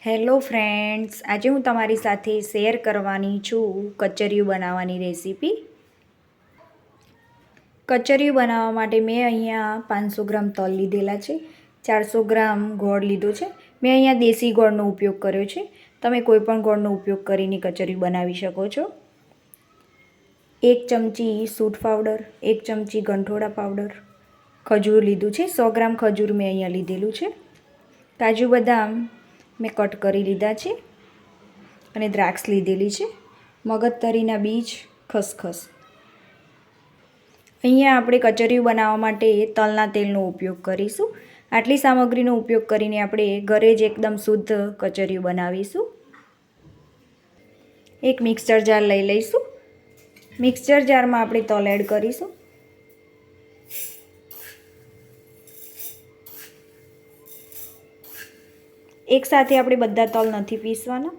Hello friends, આજે હું તમારી સાથે શેર કરવાની છું કચરિયું બનાવવાની રેસીપી. કચરિયું બનાવવા માટે મેં અહીંયા 500 ગ્રામ તલ લીધેલા છે, 400 ગ્રામ ગોળ લીધો છે. મેં અહીંયા દેશી ગોળનો ઉપયોગ કર્યો છે. તમે કોઈ પણ ગોળનો ઉપયોગ કરીને કચરિયું બનાવી શકો છો. 1 ચમચી સૂંઠ પાવડર, 1 ચમચી ગંઠોડા પાવડર, ખજૂર લીધું છે. 100 ગ્રામ ખજૂર મેં અહીંયા લીધેલું છે. કાજુ બદામ મેં કટ કરી લીધા છે અને દ્રાક્ષ લીધેલી છે. મગજતરીના બીજ, ખસખસ. અહીંયા આપણે કચરિયું બનાવવા માટે તલના તેલનો ઉપયોગ કરીશું. આટલી સામગ્રીનો ઉપયોગ કરીને આપણે ઘરે જ એકદમ શુદ્ધ કચરિયું બનાવીશું. એક મિક્સર જાર લઈ લઈશું. મિક્સર જારમાં આપણે તલ એડ કરીશું. એકસાથે આપણે બધા તલ નથી પીસવાના.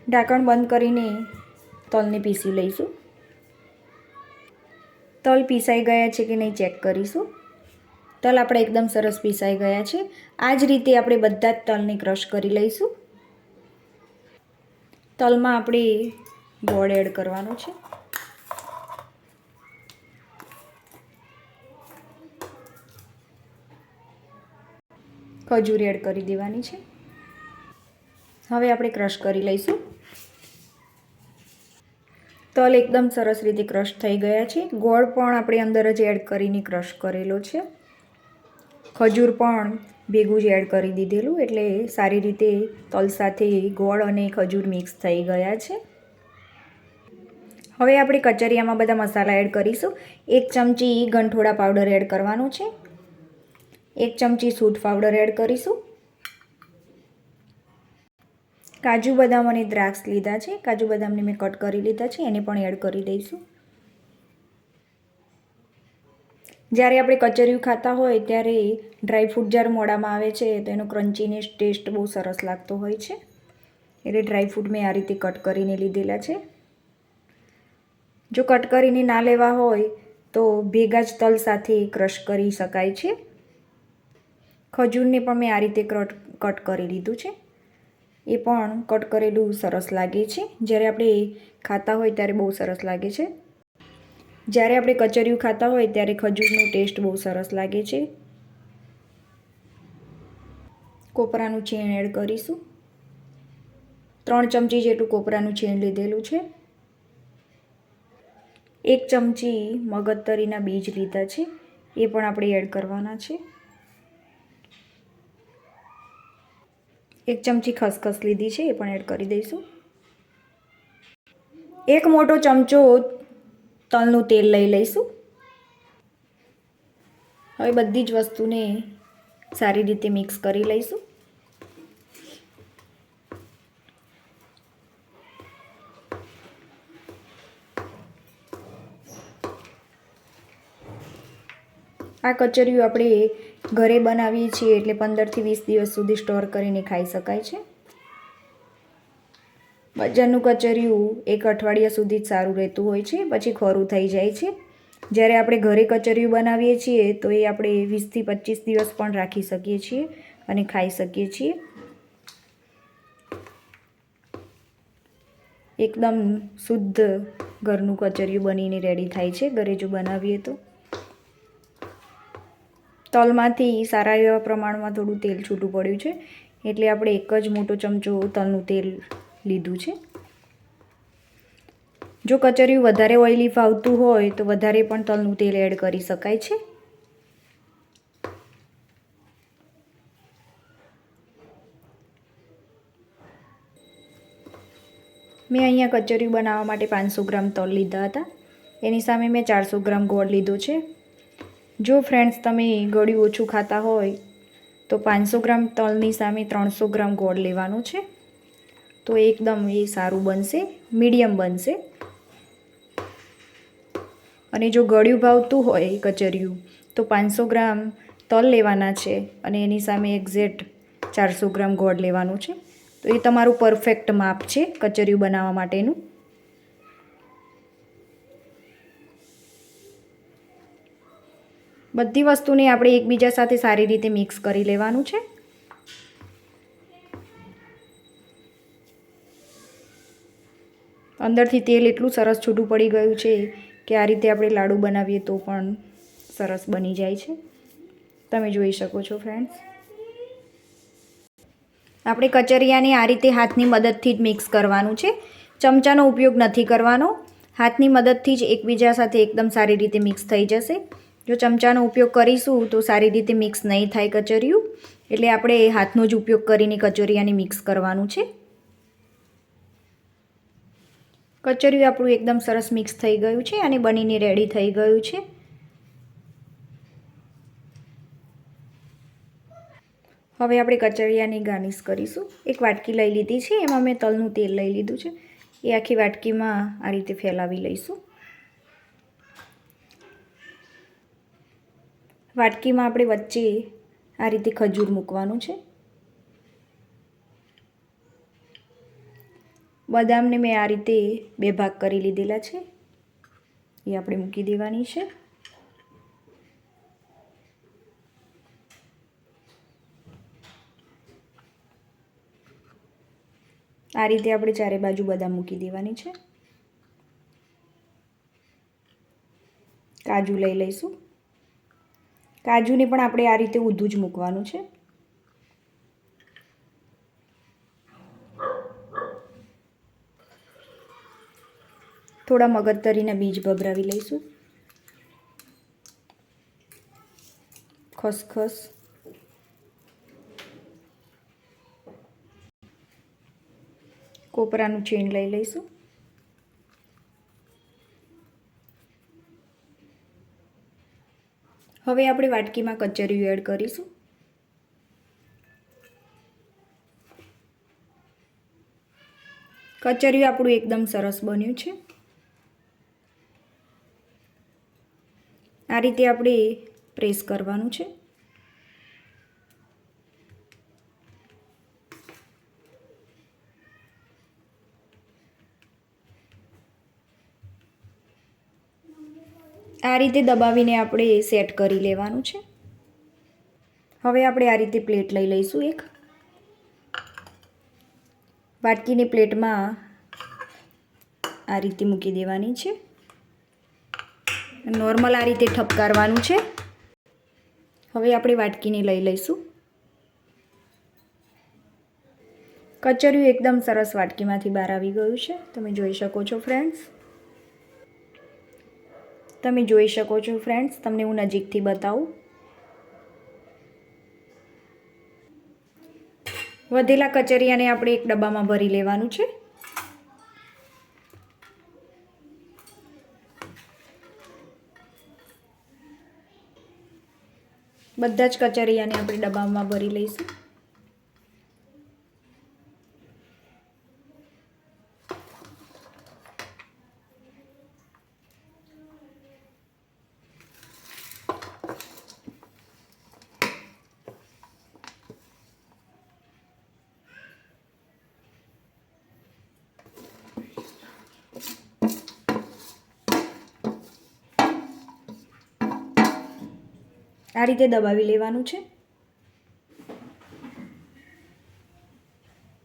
ઢાંકણ બંધ કરીને તલને પીસી લઈશું. તલ પીસાઈ ગયા છે કે નહીં ચેક કરીશું. તલ આપણે એકદમ સરસ પીસાઈ ગયા છે. આ જ રીતે આપણે બધા જ તલને ક્રશ કરી લઈશું. તલમાં આપણે ગોળ એડ કરવાનો છે. ખજૂર એડ કરી દેવાની છે. હવે આપણે ક્રશ કરી લઈશું. તલ એકદમ સરસ રીતે ક્રશ થઈ ગયા છે. ગોળ પણ આપણે અંદર જ એડ કરીને ક્રશ કરેલો છે. ખજૂર પણ ભેગું જ એડ કરી દીધેલું, એટલે સારી રીતે તલ સાથે ગોળ અને ખજૂર મિક્સ થઈ ગયા છે. હવે આપણે કચરિયામાં બધા મસાલા એડ કરીશું. 1 ચમચી ગંઠોડા પાવડર એડ કરવાનો છે. 1 ચમચી સૂંઠ પાવડર એડ કરીશું. કાજુ બદામ અને દ્રાક્ષ લીધા છે. કાજુ બદામને મેં કટ કરી લીધા છે, એને પણ એડ કરી દઈશું. જ્યારે આપણે કચરિયું ખાતા હોય ત્યારે ડ્રાયફ્રૂટ જ્યારે મોડામાં આવે છે તો એનો ક્રન્ચીનેસ ટેસ્ટ બહુ સરસ લાગતો હોય છે, એટલે ડ્રાયફ્રૂટ મેં આ રીતે કટ કરીને લીધેલા છે. જો કટ કરીને ના લેવા હોય તો ભેગા જ તલ સાથે ક્રશ કરી શકાય છે. ખજૂરને પણ મેં આ રીતે કટ કરી લીધું છે. એ પણ કટ કરેલું સરસ લાગે છે. જ્યારે આપણે ખાતા હોય ત્યારે બહુ સરસ લાગે છે. જ્યારે આપણે કચરિયું ખાતા હોય ત્યારે ખજૂરનો ટેસ્ટ બહુ સરસ લાગે છે. કોપરાનું છીણ એડ કરીશું. 3 ચમચી જેટલું કોપરાનું છીણ લીધેલું છે. 1 ચમચી મગજતરીના બીજ લીધા છે, એ પણ આપણે એડ કરવાના છે. 1 ચમચી ખસખસ લીધી છે, એ પણ એડ કરી દઈશું. 1 મોટો ચમચો તલનું તેલ લઈ લઈશું. હવે બધી જ વસ્તુને સારી રીતે મિક્સ કરી લઈશું. આ કચરિયું આપણે ઘરે બનાવીએ છીએ એટલે 15 થી 20 દિવસ સુધી સ્ટોર કરીને ખાઈ શકાય છે. બજારનું કચરિયું 1 અઠવાડિયા સુધી જ સારું રહેતું હોય છે, પછી ખોરું થઈ જાય છે. જ્યારે આપણે ઘરે કચરિયું બનાવીએ છીએ તો એ આપણે 20 થી 25 દિવસ પણ રાખી શકીએ છીએ અને ખાઈ શકીએ છીએ. એકદમ શુદ્ધ ઘરનું કચરિયું બનીને રેડી થાય છે ઘરે જો બનાવીએ તો. તલમાંથી સારા એવા પ્રમાણમાં થોડું તેલ છૂટું પડ્યું છે, એટલે આપણે 1 જ મોટો ચમચો તલનું તેલ લીધું છે. જો કચરિયું વધારે ઓઇલી ફાવતું હોય તો વધારે પણ તલનું તેલ એડ કરી શકાય છે. મેં અહીંયા કચરિયું બનાવવા માટે 500 ગ્રામ તલ લીધા હતા. એની સામે મેં 400 ગ્રામ ગોળ લીધો છે. જો ફ્રેન્ડ્સ તમે ગળ્યું ઓછું ખાતા હોય તો 500 ગ્રામ તલની સામે 300 ગ્રામ ગોળ લેવાનું છે, તો એકદમ એ સારું બનશે, મીડિયમ બનશે. અને જો ગળ્યું ભાવતું હોય કચરિયું તો 500 ગ્રામ તલ લેવાના છે અને એની સામે એક્ઝેક્ટ 400 ગ્રામ ગોળ લેવાનું છે. તો એ તમારું પરફેક્ટ માપ છે કચરિયું બનાવવા માટેનું. બધી વસ્તુને આપણે એકબીજા સાથે સારી રીતે મિક્સ કરી લેવાનું છે. અંદરથી તેલ એટલું સરસ છૂટું પડી ગયું છે કે આ રીતે આપણે લાડુ બનાવીએ તો પણ સરસ બની જાય છે. તમે જોઈ શકો છો ફ્રેન્ડ્સ. આપણે કચરિયાને આ રીતે હાથની મદદથી જ મિક્સ કરવાનું છે. ચમચાનો ઉપયોગ નથી કરવાનો. હાથની મદદથી જ એકબીજા સાથે એકદમ સારી રીતે મિક્સ થઈ જશે. જો ચમચાનો ઉપયોગ કરીશું તો સારી રીતે મિક્સ નહીં થાય કચરિયું, એટલે આપણે હાથનો જ ઉપયોગ કરીને કચરિયાને મિક્સ કરવાનું છે. કચરિયું આપણું એકદમ સરસ મિક્સ થઈ ગયું છે અને બનીને રેડી થઈ ગયું છે. હવે આપણે કચરિયાની ગાર્નિશ કરીશું. એક વાટકી લઈ લીધી છે, એમાં મેં તલનું તેલ લઈ લીધું છે. એ આખી વાટકીમાં આ રીતે ફેલાવી લઈશું. વાટકીમાં આપણે વચ્ચે આ રીતે ખજૂર મૂકવાનું છે. બદામને મેં આ રીતે 2 ભાગ કરી લીધેલા છે, એ આપણે મૂકી દેવાની છે. આ રીતે આપણે ચારે બાજુ બદામ મૂકી દેવાની છે. કાજુ લઈ લઈશું. કાજુને પણ આપણે આ રીતે ઊંધું જ મૂકવાનું છે. થોડા મગજતરીના બીજ ભભરાવી લઈશું. ખસખસ, કોપરાનું છીણ લઈ લઈશું. હવે આપણે વાટકીમાં કચરિયું એડ કરીશું. કચરિયું આપણું એકદમ સરસ બન્યું છે. આ રીતે આપણે પ્રેસ કરવાનું છે. આ રીતે દબાવીને આપણે સેટ કરી લેવાનું છે. હવે આપણે આ રીતે પ્લેટ લઈ લઈશું. એક વાટકીની પ્લેટમાં આ રીતે મૂકી દેવાની છે. નોર્મલ આ રીતે ઠપકારવાનું છે. હવે આપણે વાટકીને લઈ લઈશું. કચરિયું એકદમ સરસ વાટકીમાંથી બહાર આવી ગયું છે. તમે જોઈ શકો છો ફ્રેન્ડ્સ. તમને હું નજીકથી બતાવું. વધેલા કચરિયાને આપણે એક ડબ્બામાં ભરી લેવાનું છે. બધા જ કચરિયાને આપણે ડબ્બામાં ભરી લઈશું. આ રીતે દબાવી લેવાનું છે,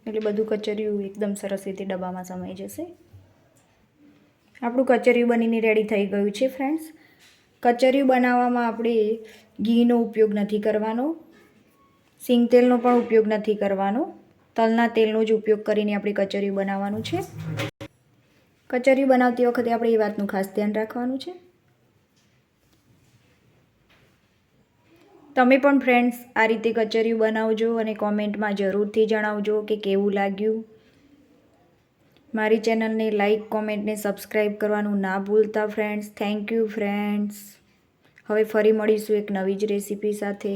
એટલે બધું કચરિયું એકદમ સરસ રીતે ડબ્બામાં સમાઈ જશે. આપણું કચરિયું બનીને રેડી થઈ ગયું છે ફ્રેન્ડ્સ. કચરિયું બનાવવામાં આપણે ઘીનો ઉપયોગ નથી કરવાનો, સિંગ તેલનો પણ ઉપયોગ નથી કરવાનો. તલના તેલનો જ ઉપયોગ કરીને આપણે કચરિયું બનાવવાનું છે. કચરિયું બનાવતી વખતે આપણે એ વાતનું ખાસ ધ્યાન રાખવાનું છે. તમે પણ ફ્રેન્ડ્સ આ રીતે કચરિયું બનાવજો અને કોમેન્ટમાં જરૂરથી જણાવજો કે કેવું લાગ્યું. મારી ચેનલને લાઈક, કોમેન્ટ ને સબસ્ક્રાઈબ કરવાનું ના ભૂલતા ફ્રેન્ડ્સ. Thank you friends. હવે ફરી મળીશું એક નવી જ રેસીપી સાથે.